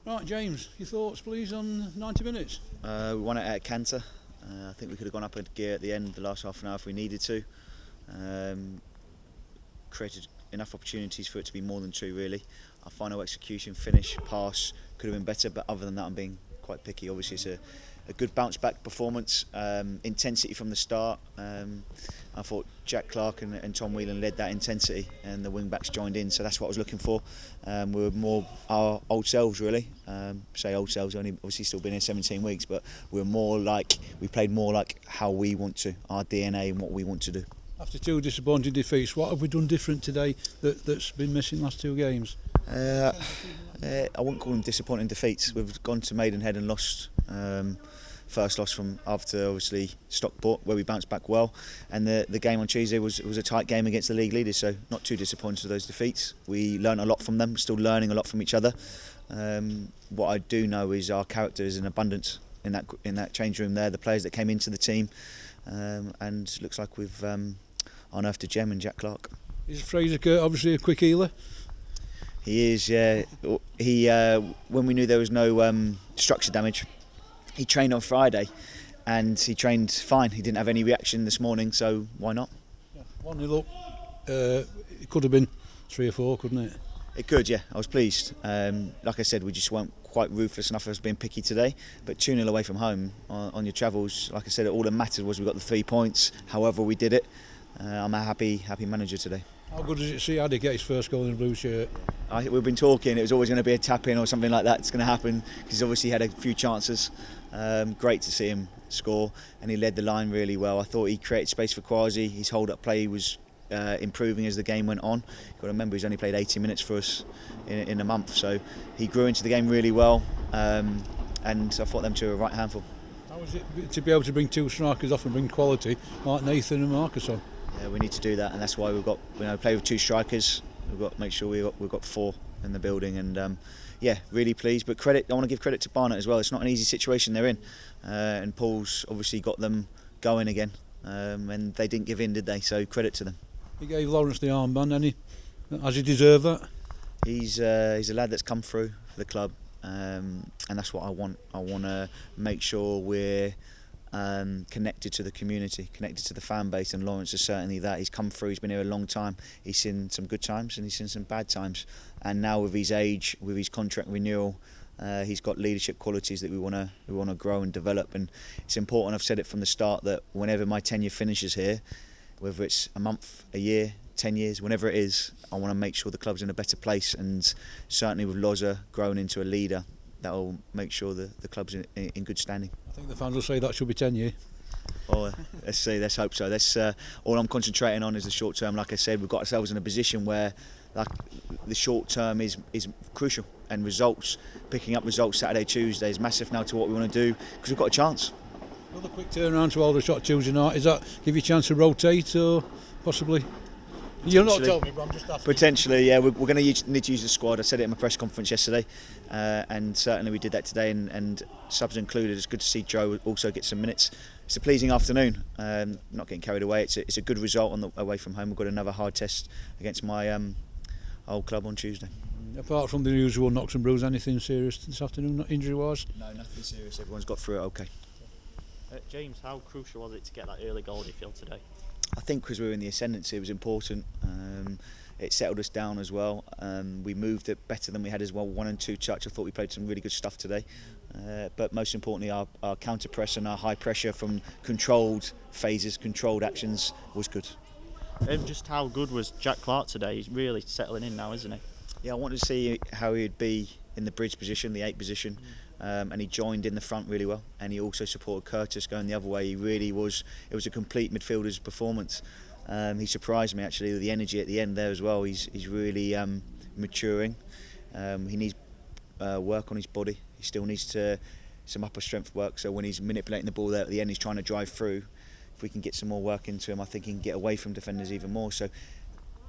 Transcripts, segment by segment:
Right, James, your thoughts please on 90 minutes? We won it at canter. I think we could have gone up a gear at the end, the last half an hour if we needed to. Created enough opportunities for it to be more than two really. Our final execution, finish, pass could have been better, but other than that I'm being quite picky. Obviously it's a good bounce back performance, intensity from the start. I thought Jack Clark and Tom Whelan led that intensity and the wing backs joined in, so that's what I was looking for. We were more our old selves really. Say old selves, only obviously still been here 17 weeks, but we played more like how we want to, our DNA and what we want to do. After two disappointing defeats, what have we done different today that's been missing last two games? I wouldn't call them disappointing defeats. We've gone to Maidenhead and lost. First loss from after obviously Stockport, where we bounced back well, and the game on Tuesday was a tight game against the league leaders, so not too disappointed with those defeats. We learned a lot from them, still learning a lot from each other. What I do know is our character is in abundance in that change room there, the players that came into the team, and looks like we've unearthed a gem in Jack Clark. Is Fraser Kurt obviously a quick healer? He is, yeah. When we knew there was no structure damage, he trained on Friday and he trained fine. He didn't have any reaction this morning, so why not? Yeah. 1-0 up. It could have been 3 or 4, couldn't it? It could, yeah. I was pleased. Like I said, we just weren't quite ruthless enough as being picky today. But 2-0 away from home on your travels, like I said, all that mattered was we got the 3 points. However we did it, I'm a happy manager today. How good does it see Addy get his first goal in a blue shirt? We've been talking, it was always going to be a tap-in or something like that. It's going to happen because he's obviously had a few chances. Great to see him score, and he led the line really well. I thought he created space for Kwasi. His hold-up play was improving as the game went on. You've got to remember he's only played 80 minutes for us in a month, so he grew into the game really well, and I thought them two were a right handful. How is it to be able to bring two strikers off and bring quality like Nathan and Marcus on? Yeah, we need to do that, and that's why we've got play with two strikers. We've got to make sure we've got 4 in the building, and yeah, really pleased. But I want to give credit to Barnet as well. It's not an easy situation they're in, and Paul's obviously got them going again, and they didn't give in, did they? So credit to them. He gave Lawrence the armband, and has he deserved that? He's a lad that's come through for the club, and that's what I want. I want to make sure we're connected to the community, connected to the fan base, and Lawrence is certainly that. He's come through, he's been here a long time, he's seen some good times and he's seen some bad times, and now with his age, with his contract renewal, he's got leadership qualities that we want to grow and develop. And it's important, I've said it from the start, that whenever my tenure finishes here, whether it's a month, a year, 10 years, whenever it is, I want to make sure the club's in a better place, and certainly with Loza growing into a leader, that will make sure the club's in good standing. I think the fans will say that should be 10 years. Oh, let's see, let's hope so. That's all I'm concentrating on is the short term. Like I said, we've got ourselves in a position where the short term is crucial, and picking up results Saturday, Tuesday is massive now to what we want to do, because we've got a chance. Another quick turnaround to Aldershot Tuesday night. Does that give you a chance to rotate, or possibly? You're not telling me, but I'm just asking. Potentially, yeah. We're going to need to use the squad. I said it in my press conference yesterday, and certainly we did that today, and subs included. It's good to see Joe also get some minutes. It's a pleasing afternoon. Not getting carried away. It's a good result away from home. We've got another hard test against my old club on Tuesday. Apart from the usual knocks and bruises, anything serious this afternoon, injury-wise? No, nothing serious. Everyone's got through it okay. James, how crucial was it to get that early goal, do you feel, today? I think because we were in the ascendancy, it was important. It settled us down as well. We moved it better than we had as well, 1 and 2 touch. I thought we played some really good stuff today. But most importantly, our counter press and our high pressure from controlled phases, controlled actions was good. Just how good was Jack Clark today? He's really settling in now, isn't he? Yeah, I wanted to see how he'd be in the bridge position, the 8 position. And he joined in the front really well, and he also supported Curtis going the other way. It was a complete midfielder's performance. He surprised me actually with the energy at the end there as well. He's really maturing. He needs work on his body. He still needs some upper strength work, so when he's manipulating the ball there at the end, he's trying to drive through. If we can get some more work into him, I think he can get away from defenders even more. So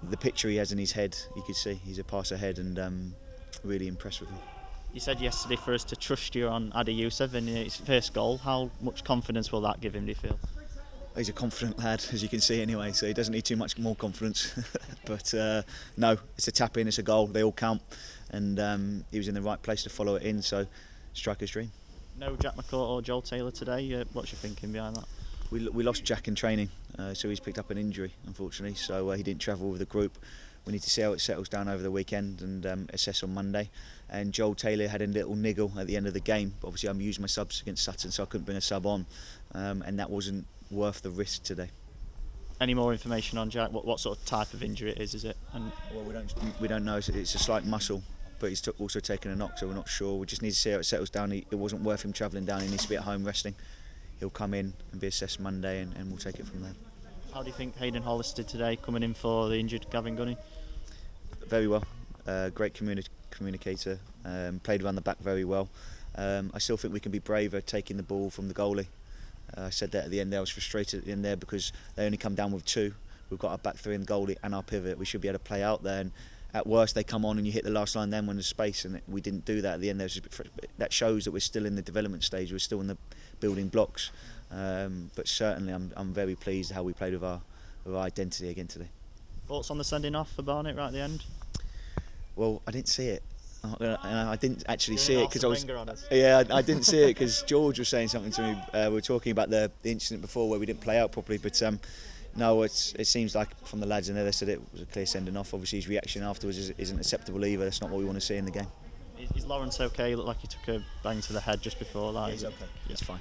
the picture he has in his head, you could see he's a pass ahead, and really impressed with him. You said yesterday for us to trust you on Adi Yussuf in his first goal. How much confidence will that give him, do you feel? He's a confident lad, as you can see anyway, so he doesn't need too much more confidence. But no, it's a tap in, it's a goal, they all count, and he was in the right place to follow it in, so striker's dream. No Jack McCourt or Joel Taylor today. What's your thinking behind that? We lost Jack in training, so he's picked up an injury, unfortunately, so he didn't travel with the group. We need to see how it settles down over the weekend and assess on Monday. And Joel Taylor had a little niggle at the end of the game. Obviously, I'm using my subs against Sutton, so I couldn't bring a sub on, and that wasn't worth the risk today. Any more information on Jack? What sort of type of injury it is it? And well, we don't know. It's a slight muscle, but he's also taken a knock, so we're not sure. We just need to see how it settles down. It wasn't worth him travelling down. He needs to be at home resting. He'll come in and be assessed Monday, and we'll take it from there. How do you think Hayden Hollis did today, coming in for the injured Gavin Gunning? Very well. Great communicator. Played around the back very well. I still think we can be braver taking the ball from the goalie. I said that at the end there. I was frustrated at the end there because they only come down with two. We've got our back three and goalie and our pivot. We should be able to play out there. And at worst, they come on and you hit the last line then when there's space. And we didn't do that at the end there. That shows that we're still in the development stage. We're still in the building blocks. But certainly, I'm very pleased how we played with our identity again today. Thoughts on the sending off for Barnet right at the end? Well, I didn't see it. I didn't actually see it because I was. Yeah, I didn't see it because George was saying something to me. We were talking about the incident before where we didn't play out properly, but no, it seems like from the lads in there they said it was a clear sending off. Obviously, his reaction afterwards isn't acceptable either. That's not what we want to see in the game. Is Lawrence okay? Looked like he took a bang to the head just before that. Yeah, he's okay. He's fine.